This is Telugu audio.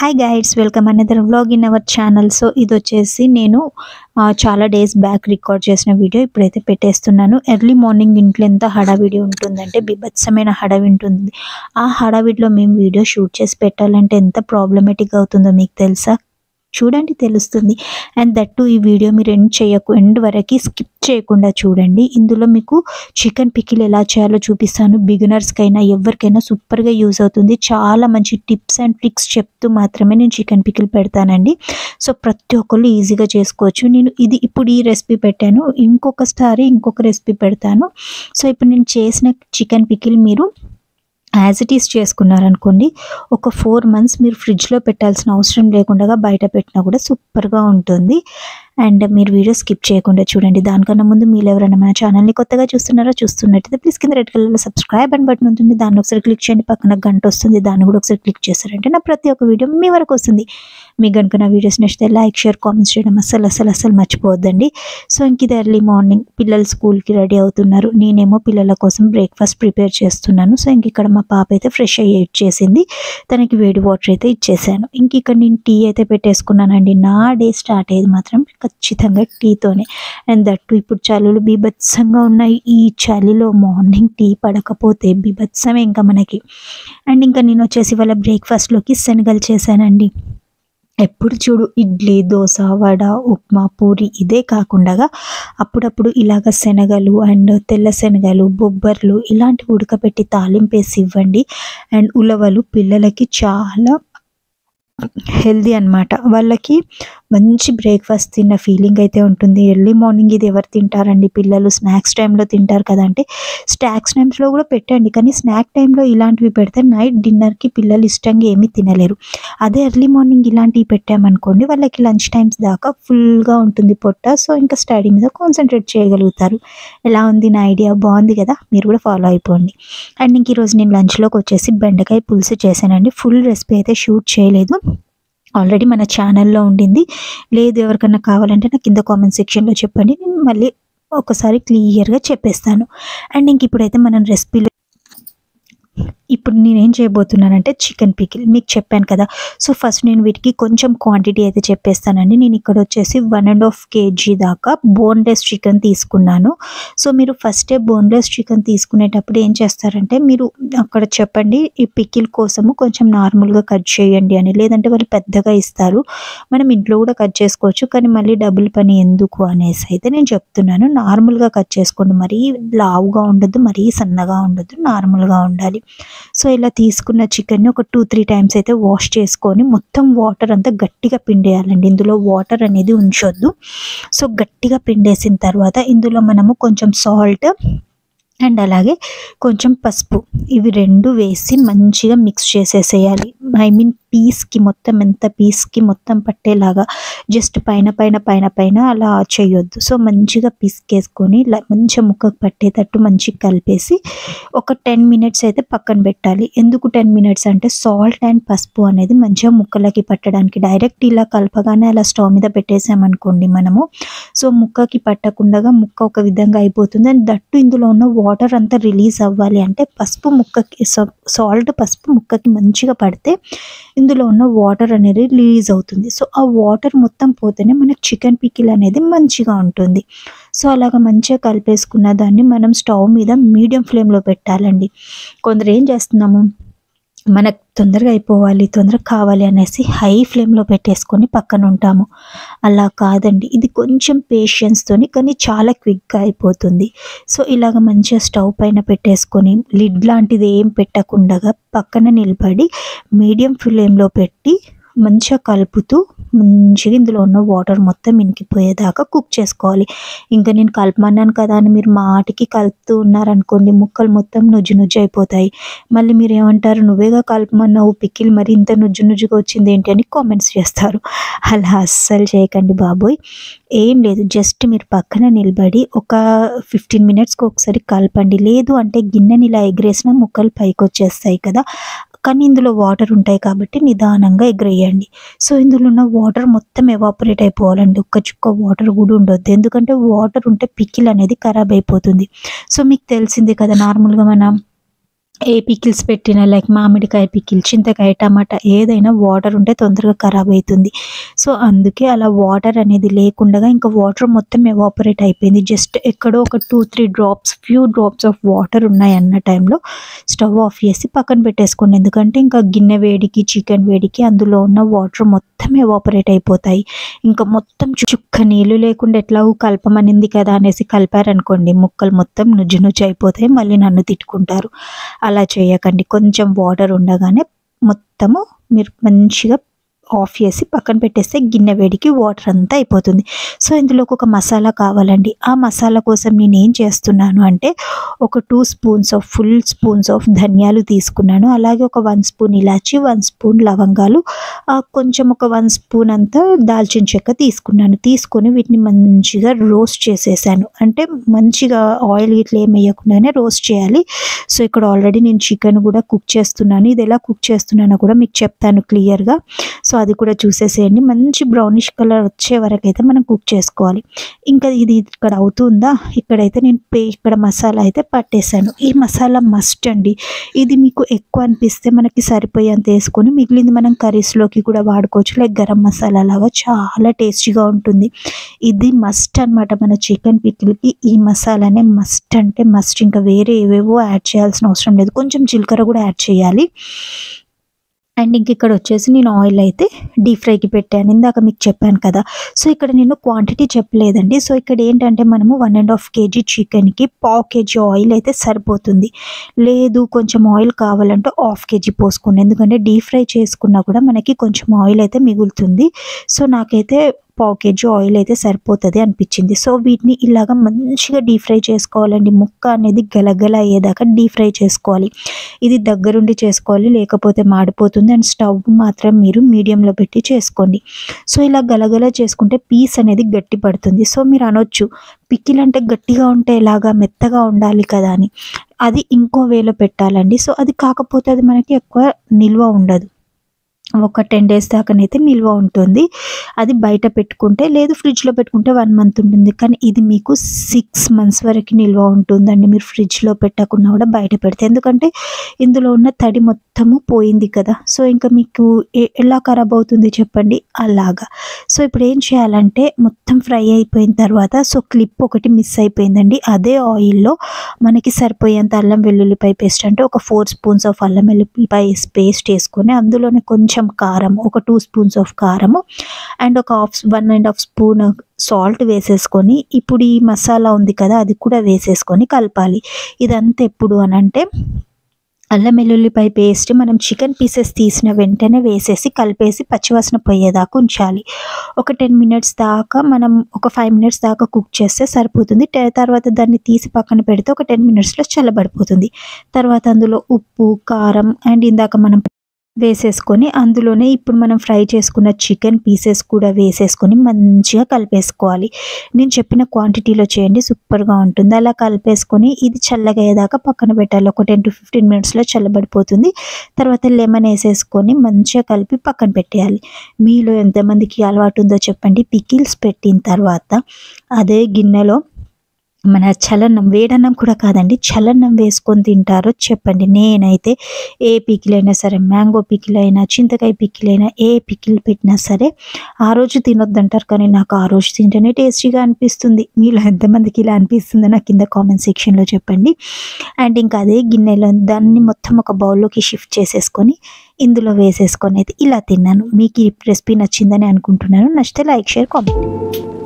Hi guides, welcome another vlog in our channel. So ఇది వచ్చేసి నేను చాలా డేస్ బ్యాక్ రికార్డ్ చేసిన వీడియో ఇప్పుడైతే పెట్టేస్తున్నాను. ఎర్లీ మార్నింగ్ ఇంట్లో ఎంత హడావిడి ఉంటుందంటే బీభత్సమైన హడావి ఉంటుంది. ఆ హడావిడిలో మేము వీడియో షూట్ చేసి పెట్టాలంటే ఎంత ప్రాబ్లమేటిక్ అవుతుందో మీకు తెలుసా? చూడండి, తెలుస్తుంది. అండ్ దట్టు ఈ వీడియో మీరు ఎండ్ వరకు స్కిప్ చేయకుండా చూడండి. ఇందులో మీకు చికెన్ పికిల్ ఎలా చేయాలో చూపిస్తాను. బిగినర్స్కైనా ఎవరికైనా సూపర్గా యూజ్ అవుతుంది. చాలా మంచి టిప్స్ అండ్ ట్రిక్స్ చెప్తూ మాత్రమే నేను చికెన్ పికిల్ పెడతానండి. సో ప్రతి ఒక్కళ్ళు ఈజీగా చేసుకోవచ్చు. నేను ఇప్పుడు ఈ రెసిపీ పెట్టాను, ఇంకొకసారి ఇంకొక రెసిపీ పెడతాను. సో ఇప్పుడు నేను చేసిన చికెన్ పికిల్ మీరు యాజ్ ఇట్ ఈస్ చేసుకున్నారనుకోండి, ఒక 4 months మీరు ఫ్రిడ్జ్లో పెట్టాల్సిన అవసరం లేకుండా బయట పెట్టినా కూడా సూపర్గా ఉంటుంది. అండ్ మీరు వీడియో స్కిప్ చేయకుండా చూడండి. దానికన్నా ముందు మీరు ఎవరైనా మన ఛానల్ని కొత్తగా చూస్తున్నట్టయితే ప్లీజ్ కింద రెడ్ కలర్లో సబ్స్క్రైబ్ అని బటన్ ఉంటుంది, దాన్ని ఒకసారి క్లిక్ చేయండి. పక్కన గంట వస్తుంది, దాన్ని కూడా ఒకసారి క్లిక్ చేశారంటే నా ప్రతి ఒక్క వీడియో మీ వరకు వస్తుంది. మీకు కనుక నా వీడియోస్ నచ్చితే లైక్, షేర్, కామెంట్స్ చేయడం అస్సలు మర్చిపోవద్దండి. సో ఇంక ఇది ఎర్లీ మార్నింగ్ పిల్లలు స్కూల్కి రెడీ అవుతున్నారు. నేనేమో పిల్లల కోసం బ్రేక్ఫాస్ట్ ప్రిపేర్ చేస్తున్నాను. సో ఇంక ఇక్కడ మా పాప అయితే ఫ్రెష్ అయ్యి ఇచ్చేసింది, తనకి వేడి వాటర్ అయితే ఇచ్చేసాను. ఇంక ఇక్కడ నేను టీ అయితే పెట్టేసుకున్నానండి. నా డే స్టార్ట్ అయ్యేది మాత్రం ఖచ్చితంగా టీతోనే. అండ్ దట్టు ఇప్పుడు చలులు బీభత్సంగా ఉన్నాయి. ఈ చలిలో మార్నింగ్ టీ పడకపోతే బీభత్సమే ఇంకా మనకి. అండ్ ఇంకా నేను వచ్చేసి వాళ్ళ బ్రేక్ఫాస్ట్లోకి శనగలు చేశానండి. ఎప్పుడు చూడు ఇడ్లీ, దోశ, వడ, ఉప్మా, పూరి ఇదే కాకుండా అప్పుడప్పుడు ఇలాగ శనగలు అండ్ తెల్ల శనగలు, బొబ్బర్లు ఇలాంటివి ఉడకబెట్టి తాలింపేసి ఇవ్వండి. అండ్ ఉలవలు పిల్లలకి చాలా హెల్దీ అనమాట. వాళ్ళకి మంచి బ్రేక్ఫాస్ట్ తిన్న ఫీలింగ్ అయితే ఉంటుంది. ఎర్లీ మార్నింగ్ ఇది ఎవరు తింటారండి? పిల్లలు స్నాక్స్ టైంలో తింటారు కదా, అంటే స్నాక్స్ టైమ్స్లో కూడా పెట్టండి, కానీ స్నాక్ టైంలో ఇలాంటివి పెడితే నైట్ డిన్నర్కి పిల్లలు ఇష్టంగా ఏమీ తినలేరు. అదే ఎర్లీ మార్నింగ్ ఇలాంటివి పెట్టామనుకోండి, వాళ్ళకి లంచ్ టైమ్స్ దాకా ఫుల్గా ఉంటుంది పొట్ట. సో ఇంకా స్టడీ మీద కాన్సన్ట్రేట్ చేయగలుగుతారు. ఎలా ఉంది నా ఐడియా? బాగుంది కదా, మీరు కూడా ఫాలో అయిపోండి. అండ్ ఇంక ఈరోజు నేను లంచ్లోకి వచ్చేసి బెండకాయ పులుసు చేశానండి. ఫుల్ రెసిపీ అయితే షూట్ చేయలేదు, ఆల్రెడీ మన ఛానల్లో ఉండింది. లేదు ఎవరికన్నా కావాలంటే నాకు కింద కామెంట్ సెక్షన్లో చెప్పండి, నేను మళ్ళీ ఒకసారి క్లియర్గా చెప్పేస్తాను. అండ్ ఇంక ఇప్పుడైతే మనం రెసిపీలో ఇప్పుడు నేనేం చేయబోతున్నానంటే చికెన్ పికిల్ మీకు చెప్పాను కదా. సో ఫస్ట్ నేను వీటికి కొంచెం క్వాంటిటీ అయితే చెప్పేస్తానండి. నేను ఇక్కడ వచ్చేసి 1.5 kg దాకా బోన్లెస్ చికెన్ తీసుకున్నాను. సో మీరు ఫస్టే బోన్లెస్ చికెన్ తీసుకునేటప్పుడు ఏం చేస్తారంటే, మీరు అక్కడ చెప్పండి ఈ పికిల్ కోసము కొంచెం నార్మల్గా కట్ చేయండి అని, లేదంటే వాళ్ళు పెద్దగా ఇస్తారు. మనం ఇంట్లో కూడా కట్ చేసుకోవచ్చు, కానీ మళ్ళీ డబుల్ పని ఎందుకు అనేసి అయితే నేను చెప్తున్నాను. నార్మల్గా కట్ చేసుకోండి, మరీ లావుగా ఉండొద్దు, మరీ సన్నగా ఉండొద్దు, నార్మల్గా ఉండాలి. సో ఇలా తీసుకున్న చికెన్ని ఒక 2-3 times అయితే వాష్ చేసుకొని మొత్తం వాటర్ అంతా గట్టిగా పిండేయాలండి. ఇందులో వాటర్ అనేది ఉంచొద్దు. సో గట్టిగా పిండేసిన తర్వాత ఇందులో మనము కొంచెం సాల్ట్ అండ్ అలాగే కొంచెం పసుపు, ఇవి 2 వేసి మంచిగా మిక్స్ చేసేసేయాలి. ఐ మీన్ పీస్కి మొత్తం, ఎంత పీస్కి మొత్తం పట్టేలాగా, జస్ట్ పైన అలా చేయొద్దు. సో మంచిగా పిసికేసుకొని మంచిగా ముక్కకు పట్టేటట్టు మంచిగా కలిపేసి ఒక 10 minutes అయితే పక్కన పెట్టాలి. ఎందుకు 10 minutes అంటే, సాల్ట్ అండ్ పసుపు అనేది మంచిగా ముక్కలకి పట్టడానికి. డైరెక్ట్ ఇలా కలపగానే అలా స్టవ్ మీద పెట్టేసామనుకోండి మనము, సో ముక్కకి పట్టకుండా ముక్క ఒక విధంగా అయిపోతుంది. అండ్ దట్టు ఇందులో ఉన్న వాటర్ అంతా రిలీజ్ అవ్వాలి అంటే పసుపు ముక్కకి, సాల్ట్ పసుపు ముక్కకి మంచిగా పడితే ఇందులో ఉన్న వాటర్ అనేది రిలీజ్ అవుతుంది. సో ఆ వాటర్ మొత్తం పోతేనే మనకి చికెన్ పికిల్ అనేది మంచిగా ఉంటుంది. సో అలాగ మంచిగా కలిపేసుకున్న దాన్ని మనం స్టవ్ మీద మీడియం ఫ్లేమ్లో పెట్టాలండి. కొందరు ఏం చేస్తున్నాము, మనకు తొందరగా అయిపోవాలి, తొందరగా కావాలి అనేసి హై ఫ్లేమ్లో పెట్టేసుకొని పక్కన ఉంటాము. అలా కాదండి, ఇది కొంచెం పేషెన్స్తోని కానీ చాలా క్విక్గా అయిపోతుంది. సో ఇలాగ మంచిగా స్టవ్ పైన పెట్టేసుకొని లిడ్ లాంటిది ఏం పెట్టకుండా పక్కన నిలబడి మీడియం ఫ్లేమ్లో పెట్టి మంచిగా కలుపుతూ మంచిగా ఇందులో ఉన్న వాటర్ మొత్తం ఇంకిపోయేదాకా కుక్ చేసుకోవాలి. ఇంకా నేను కలపమన్నాను కదా అని మీరు మాటికి కలుపుతూ ఉన్నారనుకోండి, ముక్కలు మొత్తం నుజ్జు అయిపోతాయి. మళ్ళీ మీరు ఏమంటారు, నువ్వేగా కలపమన్నావు పికిల్, మరి ఇంత నుజ్జుగా వచ్చింది ఏంటి అని కామెంట్స్ చేస్తారు. అలా అస్సలు చేయకండి బాబోయ్. ఏం లేదు, జస్ట్ మీరు పక్కన నిలబడి ఒక 15 minutesకి ఒకసారి కలపండి. లేదు అంటే గిన్నెని ఇలా ఎగరేసినా ముక్కలు పైకి వచ్చేస్తాయి కదా, కానీ ఇందులో వాటర్ ఉంటాయి కాబట్టి నిదానంగా ఎగరేయండి. సో ఇందులో ఉన్న వాటర్ మొత్తం ఎవాపరేట్ అయిపోవాలండి, ఒక్క చుక్క వాటర్ కూడా ఉండొద్దు. ఎందుకంటే వాటర్ ఉంటే పికిల్ అనేది ఖరాబ్ అయిపోతుంది. సో మీకు తెలిసిందే కదా, నార్మల్గా మనం ఏ పికిల్స్ పెట్టినా లైక్ మామిడికాయ పికిల్, చింతకాయ, టమాటా ఏదైనా వాటర్ ఉంటే తొందరగా ఖరాబ్ అవుతుంది. సో అందుకే అలా వాటర్ అనేది లేకుండా ఇంకా వాటర్ మొత్తం ఎవాపరేట్ అయిపోయింది. జస్ట్ ఎక్కడో ఒక 2-3 drops, few drops of water ఉన్నాయి అన్న టైంలో స్టవ్ ఆఫ్ చేసి పక్కన పెట్టేసుకోండి. ఎందుకంటే ఇంకా గిన్నె వేడికి, చికెన్ వేడికి అందులో ఉన్న వాటర్ మొత్తం ఎవాపరేట్ అయిపోతాయి. ఇంకా మొత్తం చుక్క నీళ్ళు లేకుండా ఎట్లాగూ కలపమనింది కదా అనేసి కలిపారనుకోండి, ముక్కలు మొత్తం నుజ్జు నుజ్జు అయిపోతాయి. మళ్ళీ నన్ను తిట్టుకుంటారు. అలా చేయకండి. కొంచెం వాటర్ ఉండగానే మొత్తము మీరు మంచిగా ఆఫ్ చేసి పక్కన పెట్టేస్తే గిన్నె వేడికి వాటర్ అంతా అయిపోతుంది. సో ఇందులోకి ఒక మసాలా కావాలండి. ఆ మసాలా కోసం నేను ఏం చేస్తున్నాను అంటే ఒక 2 spoons of full spoons of ధనియాలు తీసుకున్నాను. అలాగే ఒక 1 స్పూన్ ఇలాచి, 1 స్పూన్ లవంగాలు, కొంచెం ఒక 1 స్పూన్ అంతా దాల్చిన చెక్క తీసుకున్నాను. తీసుకొని వీటిని మంచిగా రోస్ట్ చేసేసాను. అంటే మంచిగా ఆయిల్ ఇట్లా ఏం వేయకుండానే రోస్ట్ చేయాలి. సో ఇక్కడ ఆల్రెడీ నేను చికెన్ కూడా కుక్ చేస్తున్నాను. ఇది ఎలా కుక్ చేస్తున్నానో కూడా మీకు చెప్తాను క్లియర్గా. సో అది కూడా చూసేసేయండి. మంచి బ్రౌనిష్ కలర్ వచ్చే వరకు అయితే మనం కుక్ చేసుకోవాలి. ఇంకా ఇది ఇక్కడ అవుతుందా, ఇక్కడైతే నేను ఇక్కడ మసాలా అయితే పట్టేశాను. ఈ మసాలా మస్ట్ అండి. ఇది మీకు ఎక్కువ అనిపిస్తే మనకి సరిపోయేంత వేసుకొని మిగిలింది మనం కర్రీస్లోకి కూడా వాడుకోవచ్చు. లైక్ గరం మసాలా లాగా చాలా టేస్టీగా ఉంటుంది. ఇది మస్ట్ అనమాట మన చికెన్ పికిల్కి. ఈ మసాలానే మస్ట్ అంటే మస్ట్. ఇంకా వేరే ఏవేవో యాడ్ చేయాల్సిన అవసరం లేదు. కొంచెం జీలకర్ర కూడా యాడ్ చేయాలి. అండ్ ఇంక ఇక్కడ వచ్చేసి నేను ఆయిల్ అయితే డీప్ ఫ్రైకి పెట్టాను. ఇందాక మీకు చెప్పాను కదా. సో ఇక్కడ నేను క్వాంటిటీ చెప్పలేదండి. సో ఇక్కడ ఏంటంటే మనము 1.5 kg చికెన్కి 1/2 kg ఆయిల్ అయితే సరిపోతుంది. లేదు కొంచెం ఆయిల్ కావాలంటే 1/2 kg పోసుకోండి. ఎందుకంటే డీప్ ఫ్రై చేసుకున్నా కూడా మనకి కొంచెం ఆయిల్ అయితే మిగులుతుంది. సో నాకైతే 1/2 kg ఆయిల్ అయితే సరిపోతుంది అనిపించింది. సో వీటిని ఇలాగ మంచిగా డీప్ ఫ్రై చేసుకోవాలండి. ముక్క అనేది గలగల అయ్యేదాకా డీప్ ఫ్రై చేసుకోవాలి. ఇది దగ్గరుండి చేసుకోవాలి, లేకపోతే మాడిపోతుంది. అండ్ స్టవ్ మాత్రం మీరు మీడియంలో పెట్టి చేసుకోండి. సో ఇలా గలగల చేసుకుంటే పీస్ అనేది గట్టి పడుతుంది. సో మీరు అనొచ్చు పికిల్ అంటే గట్టిగా ఉంటే ఎలాగా, మెత్తగా ఉండాలి కదా అని. అది ఇంకో వేలో పెట్టాలండి. సో అది కాకపోతే అది మనకి ఎక్కువ నిల్వ ఉండదు. ఒక 10 days దాకానైతే నిల్వ ఉంటుంది. అది బయట పెట్టుకుంటే, లేదు ఫ్రిడ్జ్లో పెట్టుకుంటే 1 month ఉంటుంది. కానీ ఇది మీకు 6 months వరకు నిల్వ ఉంటుందండి మీరు ఫ్రిడ్జ్లో పెట్టకుండా కూడా బయట పెడితే. ఎందుకంటే ఇందులో ఉన్న తడి మొత్తము పోయింది కదా. సో ఇంకా మీకు ఎలా ఖరాబ్ అవుతుంది చెప్పండి, అలాగా. సో ఇప్పుడు ఏం చేయాలంటే మొత్తం ఫ్రై అయిపోయిన తర్వాత సో క్లిప్ ఒకటి మిస్ అయిపోయిందండి. అదే ఆయిల్లో మనకి సరిపోయేంత అల్లం వెల్లుల్లిపాయ పేస్ట్, అంటే ఒక 4 స్పూన్స్ ఆఫ్ అల్లం వెల్లుల్లిపాయ పేస్ట్ వేసుకొని అందులోనే కొంచెం కారం, ఒక 2 స్పూన్స్ ఆఫ్ కారము అండ్ ఒక 1.5 స్పూన్ సాల్ట్ వేసేసుకొని ఇప్పుడు ఈ మసాలా ఉంది కదా అది కూడా వేసేసుకొని కలపాలి. ఇదంతా ఎప్పుడు అనంటే అల్లం వెల్లుల్లిపాయ పేస్ట్ మనం చికెన్ పీసెస్ తీసిన వెంటనే వేసేసి కలిపేసి పచ్చివాసన పోయేదాకా ఉంచాలి. ఒక 10 minutes దాకా, మనం ఒక 5 minutes దాకా కుక్ చేస్తే సరిపోతుంది. తర్వాత దాన్ని తీసి పక్కన పెడితే ఒక 10 minutesలో చల్లబడిపోతుంది. తర్వాత అందులో ఉప్పు, కారం అండ్ ఇందాక మనం వేసేసుకొని అందులోనే ఇప్పుడు మనం ఫ్రై చేసుకున్న చికెన్ పీసెస్ కూడా వేసేసుకొని మంచిగా కలిపేసుకోవాలి. నేను చెప్పిన క్వాంటిటీలో చేయండి, సూపర్గా ఉంటుంది. అలా కలిపేసుకొని ఇది చల్లగా అయ్యేదాకా పక్కన పెట్టాలి. ఒక 10 to 15 minutesలో చల్లబడిపోతుంది. తర్వాత లెమన్ వేసేసుకొని మంచిగా కలిపి పక్కన పెట్టేయాలి. మీలో ఎంతమందికి అలవాటు ఉందో చెప్పండి, పికిల్స్ పెట్టిన తర్వాత అదే గిన్నెలో మన చల్లన్నం, వేడన్నం కూడా కాదండి, చల్లన్నం వేసుకొని తింటారో చెప్పండి. నేనైతే ఏ పికిల్ అయినా సరే, మ్యాంగో పికిల్ అయినా, చింతకాయ పికిల్ అయినా, ఏ పికిల్ పెట్టినా సరే ఆ రోజు తినొద్దంటారు, కానీ నాకు ఆ రోజు తింటేనే టేస్టీగా అనిపిస్తుంది. మీలో ఎంతమందికి ఇలా అనిపిస్తుందో నాకు కింద కామెంట్ సెక్షన్లో చెప్పండి. అండ్ ఇంకా అదే గిన్నెలో దాన్ని మొత్తం ఒక బౌల్లోకి షిఫ్ట్ చేసేసుకొని ఇందులో వేసేసుకొని అయితే ఇలా తిన్నాను. మీకు ఈ రెసిపీ నచ్చిందని అనుకుంటున్నాను. నచ్చితే లైక్, షేర్, కామెంట్.